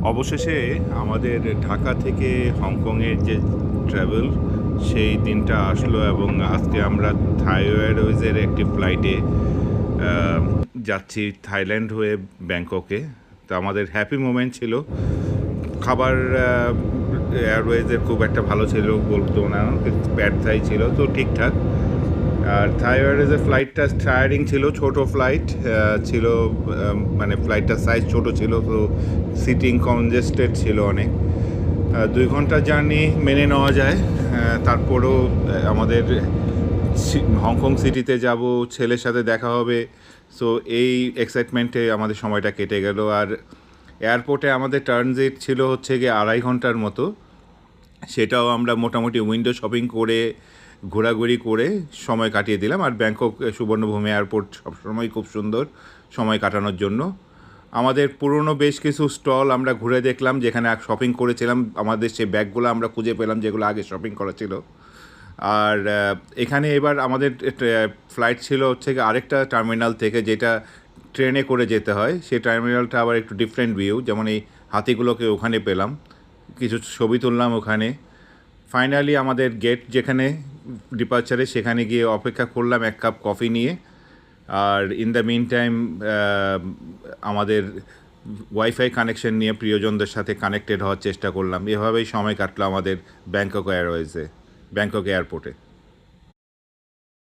অবশেষে আমাদের ঢাকা থেকে হংকংয়ের যে ট্রাভেল সেই দিনটা আসলো এবং আজকে আমরা থাই এয়ারওয়েজের একটি ফ্লাইটে যাচ্ছি থাইল্যান্ড হয়ে ব্যাংককে। তো আমাদের হ্যাপি মোমেন্ট ছিল। খাবার এয়ারওয়েজের খুব একটা ভালো ছিল বলতো না, প্যাড থাই ছিল তো ঠিকঠাক। আর থাই এয়ারওয়েজের ফ্লাইটটা টায়ারিং ছিল, ছোট ফ্লাইট ছিল, মানে ফ্লাইটটার সাইজ ছোট ছিল, তো সিটিং কনজেস্টেড ছিল অনেক। 2 ঘন্টা জার্নি মেনে নেওয়া যায়। তারপরেও আমাদের হংকং সিটিতে যাব, ছেলের সাথে দেখা হবে, সো এই এক্সাইটমেন্টে আমাদের সময়টা কেটে গেল। আর এয়ারপোর্টে আমাদের ট্রানজিট ছিল হচ্ছে গিয়ে 2.5 ঘন্টার মতো। সেটাও আমরা মোটামুটি উইন্ডো শপিং করে ঘোরাঘুরি করে সময় কাটিয়ে দিলাম। আর ব্যাংকক সুবর্ণভূমি এয়ারপোর্ট সবসময় খুব সুন্দর সময় কাটানোর জন্য। আমাদের পুরনো বেশ কিছু স্টল আমরা ঘুরে দেখলাম, যেখানে শপিং করেছিলাম। আমাদের সেই ব্যাগগুলো আমরা খুঁজে পেলাম যেগুলো আগে শপিং করা ছিল। আর এখানে এবার আমাদের ফ্লাইট ছিল হচ্ছে গিয়ে আরেকটা টার্মিনাল থেকে, যেটা ট্রেনে করে যেতে হয়। সেই টার্মিনালটা আবার একটু ডিফারেন্ট ভিউ, যেমন এই হাতিগুলোকে ওখানে পেলাম, কিছু ছবি তুললাম ওখানে। ফাইনালি আমাদের গেট যেখানে ডিপার্চারে, সেখানে গিয়ে অপেক্ষা করলাম 1 কাপ কফি নিয়ে। আর ইন দ্য মিন টাইম আমাদের ওয়াইফাই কানেকশন নিয়ে প্রিয়জনদের সাথে কানেক্টেড হওয়ার চেষ্টা করলাম। এভাবেই সময় কাটলো আমাদের ব্যাংকক এয়ারওয়েজে, ব্যাংকক এয়ারপোর্টে।